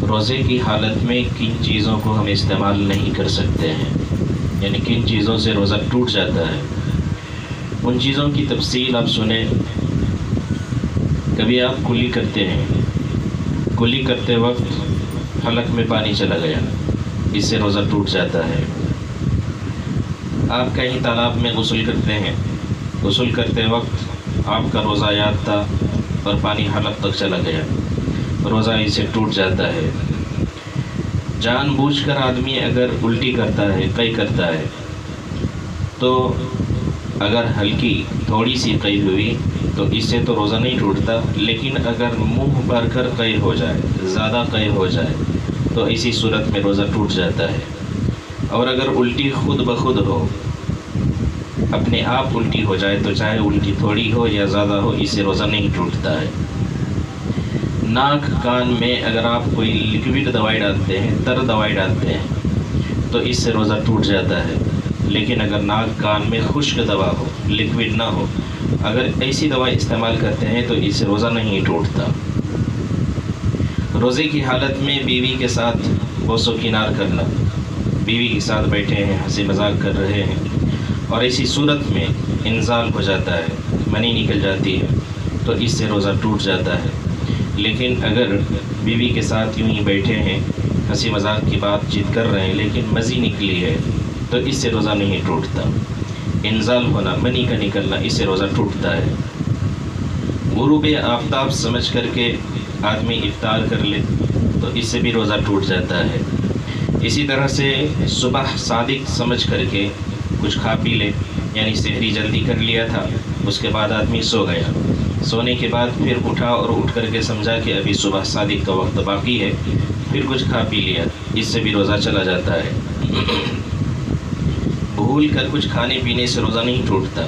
روزے کی حالت میں کن چیزوں کو ہم استعمال نہیں کر سکتے ہیں، یعنی کن چیزوں سے روزہ ٹوٹ جاتا ہے، ان چیزوں کی تفصیل آپ سنیں۔ کبھی آپ کلی کرتے ہیں، کلی کرتے وقت حلق میں پانی چلا گیا، اس سے روزہ ٹوٹ جاتا ہے۔ آپ کہیں تالاب میں غسل کرتے ہیں، غسل کرتے وقت آپ کا روزہ یاد تھا اور پانی حلق تک چلا گیا، روزہ اسے ٹوٹ جاتا ہے۔ جان بوجھ کر آدمی اگر الٹی کرتا ہے، قے کرتا ہے، تو اگر ہلکی تھوڑی سی قے ہوئی تو اس سے تو روزہ نہیں ٹوٹتا، لیکن اگر منہ بھر کر قے ہو جائے، زیادہ قے ہو جائے، تو اسی صورت میں روزہ ٹوٹ جاتا ہے۔ اور اگر الٹی خود بخود ہو، اپنے آپ الٹی ہو جائے، تو چاہے الٹی تھوڑی ہو یا زیادہ ہو، اس سے روزہ نہیں ٹوٹتا ہے۔ ناک کان میں اگر آپ کوئی لکوڈ دوائی ڈالتے ہیں، تر دوائی ڈالتے ہیں، تو اس سے روزہ ٹوٹ جاتا ہے۔ لیکن اگر ناک کان میں خشک دوا ہو، لکوڈ نہ ہو، اگر ایسی دوائی استعمال کرتے ہیں تو اس سے روزہ نہیں ٹوٹتا۔ روزے کی حالت میں بیوی کے ساتھ بوس و کنار کرنا، بیوی کے ساتھ بیٹھے ہیں، ہنسی مذاق کر رہے ہیں، اور ایسی صورت میں انزال ہو جاتا ہے، منی نکل جاتی ہے، تو اس سے روزہ ٹوٹ جاتا ہے۔ لیکن اگر بیوی کے ساتھ یوں ہی بیٹھے ہیں، ہنسی مذاق کی بات چیت کر رہے ہیں، لیکن مزی نکلی ہے، تو اس سے روزہ نہیں ٹوٹتا۔ انزال ہونا، منی کا نکلنا، اس سے روزہ ٹوٹتا ہے۔ غروب آفتاب سمجھ کر کے آدمی افطار کر لے تو اس سے بھی روزہ ٹوٹ جاتا ہے۔ اسی طرح سے صبح صادق سمجھ کر کے کچھ کھا پی لے، یعنی سحری جلدی کر لیا تھا، اس کے بعد آدمی سو گیا، سونے کے بعد پھر اٹھا اور اٹھ کر کے سمجھا کہ ابھی صبح صادق کا وقت باقی ہے، پھر کچھ کھا پی لیا، اس سے بھی روزہ چلا جاتا ہے۔ بھول کر کچھ کھانے پینے سے روزہ نہیں ٹوٹتا،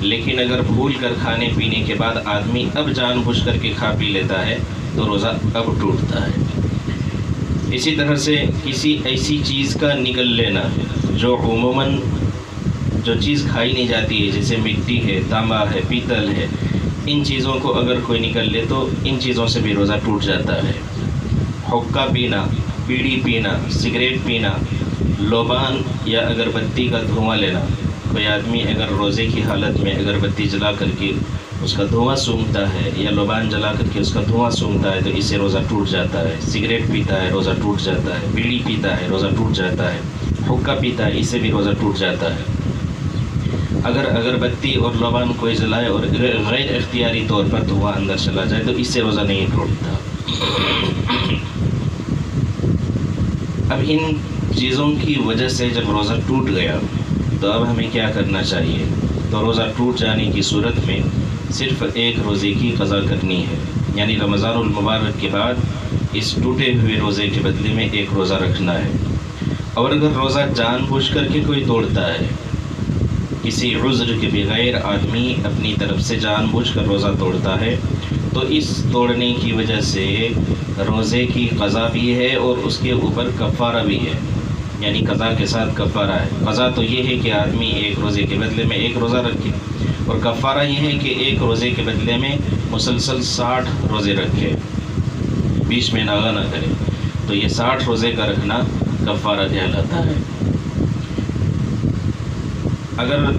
لیکن اگر بھول کر کھانے پینے کے بعد آدمی اب جان بوجھ کر کے کھا پی لیتا ہے تو روزہ اب ٹوٹتا ہے۔ اسی طرح سے کسی ایسی چیز کا نگل لینا جو عموماً جو چیز کھائی نہیں جاتی ہے، جیسے مٹی ہے، تانبا ہے، پیتل ہے، ان چیزوں کو اگر کوئی نگل لے تو ان چیزوں سے بھی روزہ ٹوٹ جاتا ہے۔ حقہ پینا، بیڑی پینا، سگریٹ پینا، لوبان یا اگربتی کا دھواں لینا، کوئی آدمی اگر روزے کی حالت میں اگربتی جلا کر کے اس کا دھواں سونگھتا ہے یا لوبان جلا کر کے اس کا دھواں سونگھتا ہے تو اس سے روزہ ٹوٹ جاتا ہے۔ سگریٹ پیتا ہے، روزہ ٹوٹ جاتا ہے۔ بیڑی پیتا ہے، روزہ ٹوٹ جاتا ہے۔ حقہ پیتا ہے، اس سے بھی روزہ ٹوٹ جاتا ہے۔ اگر اگربتی اور لوبان کوئی جلائے اور غیر اختیاری طور پر دھواں اندر چلا جائے تو اس سے روزہ نہیں ٹوٹتا۔ اب ان چیزوں کی وجہ سے جب روزہ ٹوٹ گیا تو اب ہمیں کیا کرنا چاہیے؟ تو روزہ ٹوٹ جانے کی صورت میں صرف ایک روزے کی قضا کرنی ہے، یعنی رمضان المبارک کے بعد اس ٹوٹے ہوئے روزے کے بدلے میں ایک روزہ رکھنا ہے۔ اور اگر روزہ جان بوجھ کر کے کوئی توڑتا ہے، کسی عذر کے بغیر آدمی اپنی طرف سے جان بوجھ کر روزہ توڑتا ہے تو اس توڑنے کی وجہ سے روزے کی قضا بھی ہے اور اس کے اوپر کفارہ بھی ہے، یعنی قضا کے ساتھ کفارہ ہے۔ قضا تو یہ ہے کہ آدمی ایک روزے کے بدلے میں ایک روزہ رکھے، اور کفارہ یہ ہے کہ ایک روزے کے بدلے میں مسلسل 60 روزے رکھے، بیچ میں ناغہ نہ کرے، تو یہ 60 روزے کا رکھنا کفارہ کہلاتا ہے۔ اگر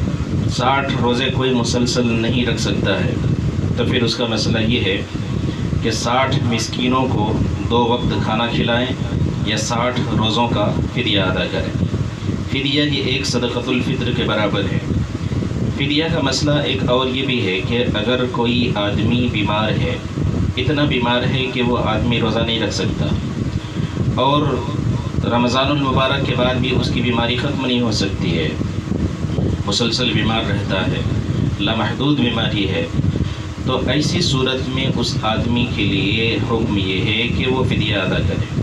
60 روزے کوئی مسلسل نہیں رکھ سکتا ہے تو پھر اس کا مسئلہ یہ ہے کہ 60 مسکینوں کو 2 وقت کھانا کھلائیں یا 60 روزوں کا فدیہ ادا کریں۔ فدیہ یہ ایک صدقۃ الفطر کے برابر ہے۔ فدیہ کا مسئلہ ایک اور یہ بھی ہے کہ اگر کوئی آدمی بیمار ہے، اتنا بیمار ہے کہ وہ آدمی روزہ نہیں رکھ سکتا، اور رمضان المبارک کے بعد بھی اس کی بیماری ختم نہیں ہو سکتی ہے، مسلسل بیمار رہتا ہے، لامحدود بیماری ہے، تو ایسی صورت میں اس آدمی کے لیے حکم یہ ہے کہ وہ فدیہ ادا کرے۔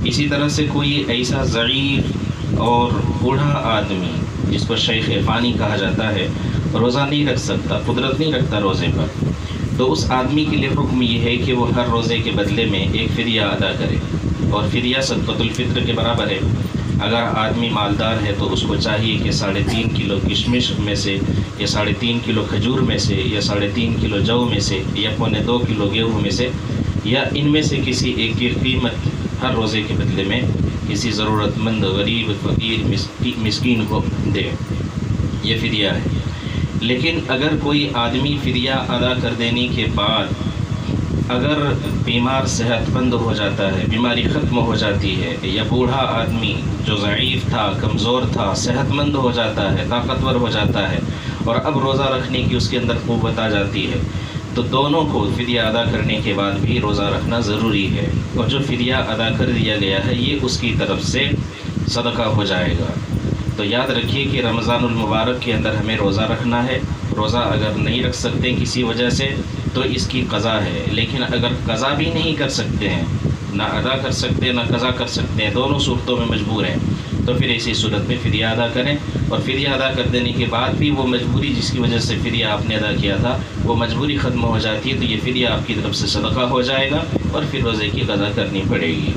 اسی طرح سے کوئی ایسا ضعیف اور بوڑھا آدمی جس کو شیخ فانی کہا جاتا ہے، روزہ نہیں رکھ سکتا، قدرت نہیں رکھتا روزے پر، تو اس آدمی کے لیے حکم یہ ہے کہ وہ ہر روزے کے بدلے میں ایک فدیہ ادا کرے، اور فدیہ صدقۃ الفطر کے برابر ہے۔ اگر آدمی مالدار ہے تو اس کو چاہیے کہ 3.5 کلو کشمش میں سے، یا 3.5 کلو کھجور میں سے، یا 3.5 کلو جو میں سے، یا 1.25 کلو گیہوں میں سے، یا ان میں سے کسی ایک کی قیمت ہر روزے کے بدلے میں کسی ضرورت مند غریب فقیر مسکین کو دے، یہ فدیہ ہے۔ لیکن اگر کوئی آدمی فدیہ ادا کر دینے کے بعد اگر بیمار صحت مند ہو جاتا ہے، بیماری ختم ہو جاتی ہے، یا بوڑھا آدمی جو ضعیف تھا، کمزور تھا، صحت مند ہو جاتا ہے، طاقتور ہو جاتا ہے، اور اب روزہ رکھنے کی اس کے اندر قوت آ جاتی ہے، تو دونوں کو فدیہ ادا کرنے کے بعد بھی روزہ رکھنا ضروری ہے، اور جو فدیہ ادا کر دیا گیا ہے یہ اس کی طرف سے صدقہ ہو جائے گا۔ تو یاد رکھیے کہ رمضان المبارک کے اندر ہمیں روزہ رکھنا ہے۔ روزہ اگر نہیں رکھ سکتے کسی وجہ سے تو اس کی قضا ہے، لیکن اگر قضا بھی نہیں کر سکتے ہیں، نہ ادا کر سکتے نہ قضا کر سکتے ہیں، دونوں صورتوں میں مجبور ہیں، تو پھر ایسی صورت میں فدیہ ادا کریں، اور فدیہ ادا کر دینے کے بعد بھی وہ مجبوری جس کی وجہ سے فدیہ آپ نے ادا کیا تھا وہ مجبوری ختم ہو جاتی ہے، تو یہ فدیہ آپ کی طرف سے صدقہ ہو جائے گا اور پھر روزے کی قضا کرنی پڑے گی۔